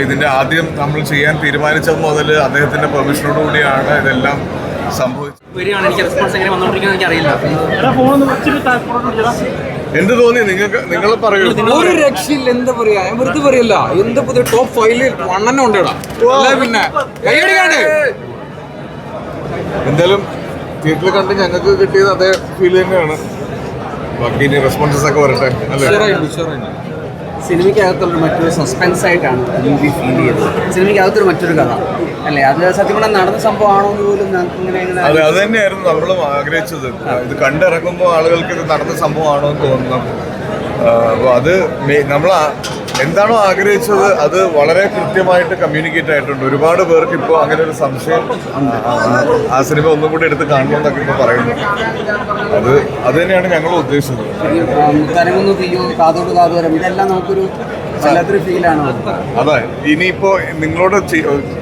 ഇതിൻ്റെ ആദ്യം നമ്മൾ ചെയ്യാൻ തീരുമാനിച്ചത് മുതൽ അദ്ദേഹത്തിൻ്റെ പെർമിഷനോടുകൂടിയാണ് ഇതെല്ലാം സംഭവിച്ചത്. എന്ത് തോന്നി നിങ്ങൾക്ക്? നിങ്ങൾ പറയൂ. ഒരു രക്ഷയില്ല. എന്താ പറയാ, ഞാൻ വെറുതെ പറയല്ല. എന്ത് പുതിയ ടോപ്പ് 5 1 ഉണ്ടടാ. പിന്നെ എന്തായാലും തിയേറ്ററിൽ കണ്ട് ഞങ്ങൾക്ക് കിട്ടിയത് അതേ ഫീൽ തന്നെയാണ്. ബാക്കി ഇനി റെസ്പോൺസസ് ഒക്കെ വരട്ടെ അല്ലേ? സിനിമയ്ക്കകത്തുള്ള മറ്റൊരു സസ്പെൻസ് ആയിട്ടാണ് മൂവി ഫീൽ ചെയ്തത്. സിനിമയ്ക്കകത്തൊരു മറ്റൊരു കഥ അല്ലേ? അത് സത്യം പറഞ്ഞാൽ നടന്ന സംഭവമാണോ എന്ന് പോലും അതെ, അത് തന്നെയായിരുന്നു നമ്മളും ആഗ്രഹിച്ചത്. ഇത് കണ്ടിറങ്ങുമ്പോൾ ആളുകൾക്ക് ഇത് നടന്ന സംഭവമാണോ എന്ന് തോന്നുന്നു. അപ്പോൾ അത് നമ്മൾ എന്താണോ ആഗ്രഹിച്ചത് അത് വളരെ കൃത്യമായിട്ട് കമ്മ്യൂണിക്കേറ്റ് ആയിട്ടുണ്ട്. ഒരുപാട് പേർക്ക് ഇപ്പോൾ അങ്ങനെ ഒരു സംശയം ആ സിനിമ ഒന്നും കൂടി എടുത്ത് കാണണമെന്നൊക്കെ ഇപ്പോൾ പറയുന്നു. അത് തന്നെയാണ് ഞങ്ങൾ ഉദ്ദേശിച്ചത്. തരങ്ങുന്നു തീയോ കാതോട് കാതോരം ഇതെല്ലാം നമുക്കൊരു വല്ലാത്തൊരു ഫീലാണ്. അതെ, ഇനിയിപ്പോ നിങ്ങളോട്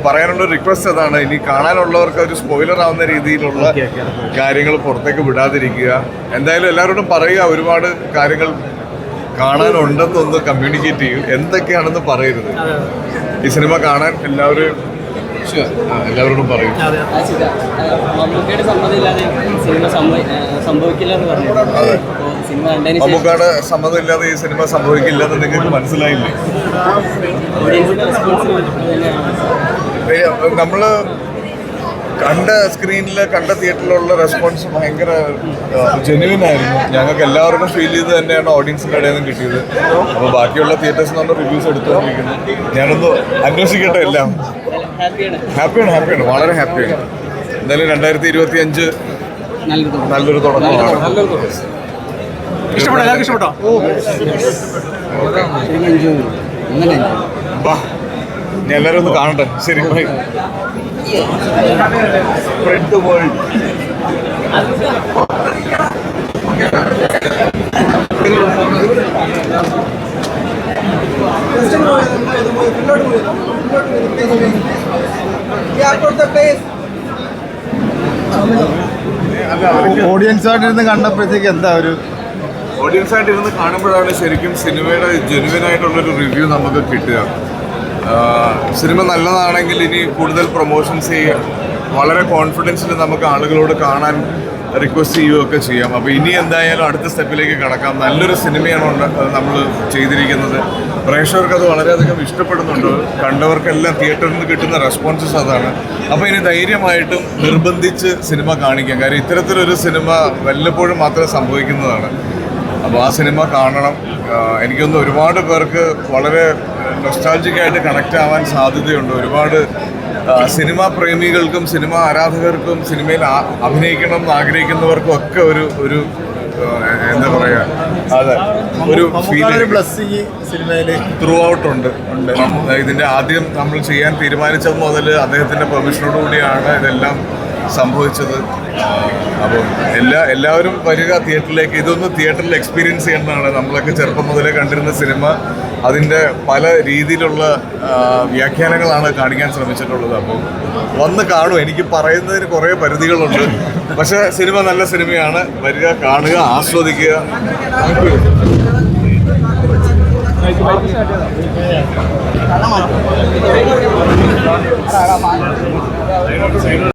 പറയാനുള്ള റിക്വസ്റ്റ് അതാണ്. ഇനി കാണാനുള്ളവർക്ക് ഒരു സ്പോയിലർ ആവുന്ന രീതിയിലുള്ള കാര്യങ്ങൾ പുറത്തേക്ക് വിടാതിരിക്കുക. എന്തായാലും എല്ലാവരോടും പറയുക, ഒരുപാട് കാര്യങ്ങൾ കാണാനുണ്ടെന്നൊന്ന് കമ്മ്യൂണിക്കേറ്റ് ചെയ്യും. എന്തൊക്കെയാണെന്ന് പറയരുത്. ഈ സിനിമ കാണാൻ എല്ലാവരോടും പറയും. മമ്മൂക്കയുടെ സമ്മതമില്ലാതെ ഈ സിനിമ സംഭവിക്കില്ലെന്ന് നിങ്ങൾക്ക് മനസ്സിലായില്ലേ? നമ്മള് കണ്ട സ്ക്രീനിൽ കണ്ട തിയേറ്ററിലുള്ള റെസ്പോൺസ് ഭയങ്കര ജെന്യുവൻ ആയിരുന്നു. ഞങ്ങൾക്ക് എല്ലാവർക്കും ഫീൽ ചെയ്ത് തന്നെയാണ് ഓഡിയൻസിൻ്റെ ഇടയിൽ നിന്നും കിട്ടിയത്. അപ്പോൾ ബാക്കിയുള്ള തിയേറ്റേഴ്സിൽ നിന്നുള്ള റിവ്യൂസ് എടുത്തുകൊണ്ടിരിക്കുന്നു. ഞാനൊന്ന് അന്വേഷിക്കട്ടെ. എല്ലാം ഹാപ്പിയാണ്, വളരെ ഹാപ്പിയാണ്. എന്തായാലും 2025 നല്ലൊരു തുടക്കമാണ്. ഞാൻ എല്ലാവരും ഒന്ന് കാണട്ടെ. ശരി, bye. Spread the word. Audience ആയിട്ടിരുന്ന് കണ്ടപ്പോഴത്തേക്ക് എന്താ ഒരു ഓഡിയൻസ് ആയിട്ടിരുന്ന് കാണുമ്പോഴാണ് ശരിക്കും സിനിമയുടെ ജെനുവിൻ ആയിട്ടുള്ളൊരു റിവ്യൂ നമുക്ക് കിട്ടുക. സിനിമ നല്ലതാണെങ്കിൽ ഇനി കൂടുതൽ പ്രൊമോഷൻസ് ചെയ്യാം. വളരെ കോൺഫിഡൻസിൽ നമുക്ക് ആളുകളോട് കാണാൻ റിക്വസ്റ്റ് ചെയ്യുകയൊക്കെ ചെയ്യാം. അപ്പോൾ ഇനി എന്തായാലും അടുത്ത സ്റ്റെപ്പിലേക്ക് കടക്കാം. നല്ലൊരു സിനിമയാണ് നമ്മൾ ചെയ്തിരിക്കുന്നത്. പ്രേക്ഷകർക്ക് അത് വളരെയധികം ഇഷ്ടപ്പെടുന്നുണ്ട്. കണ്ടവർക്കെല്ലാം തിയേറ്ററിൽ നിന്ന് കിട്ടുന്ന റെസ്പോൺസസ് അതാണ്. അപ്പോൾ ഇനി ധൈര്യമായിട്ടും നിർബന്ധിച്ച് സിനിമ കാണിക്കാം. കാര്യം ഇത്തരത്തിലൊരു സിനിമ വല്ലപ്പോഴും മാത്രമേ സംഭവിക്കുന്നതാണ്. അപ്പോൾ ആ സിനിമ കാണണം. എനിക്കൊന്ന് ഒരുപാട് പേർക്ക് വളരെ നൊസ്റ്റാൾജിക്കായിട്ട് കണക്റ്റ് ആവാൻ സാധ്യതയുണ്ട്. ഒരുപാട് സിനിമാ പ്രേമികൾക്കും സിനിമ ആരാധകർക്കും സിനിമയിൽ അഭിനയിക്കണം എന്ന് ആഗ്രഹിക്കുന്നവർക്കും ഒക്കെ ഒരു എന്താ പറയുക, അതെ, ഒരു ബ്ലെസ്സിങ് സിനിമയിൽ ത്രൂ ഔട്ട് ഉണ്ട്. ഇതിൻ്റെ ആദ്യം നമ്മൾ ചെയ്യാൻ തീരുമാനിച്ചത് മുതൽ അദ്ദേഹത്തിൻ്റെ പെർമിഷനോടുകൂടിയാണ് ഇതെല്ലാം സംഭവിച്ചത്. അപ്പം എല്ലാവരും വരിക തിയേറ്ററിലേക്ക്. ഇതൊന്ന് തിയേറ്ററിൽ എക്സ്പീരിയൻസ് ചെയ്യേണ്ടതാണ്. നമ്മളൊക്കെ ചെറുപ്പം മുതലേ കണ്ടിരുന്ന സിനിമ അതിൻ്റെ പല രീതിയിലുള്ള വ്യാഖ്യാനങ്ങളാണ് കാണിക്കാൻ ശ്രമിച്ചിട്ടുള്ളത്. അപ്പം വന്ന് കാണും. എനിക്ക് പറയുന്നതിന് കുറേ പരിധികളുണ്ട്. പക്ഷേ സിനിമ നല്ല സിനിമയാണ്. വരിക, കാണുക, ആസ്വദിക്കുക. Thank you.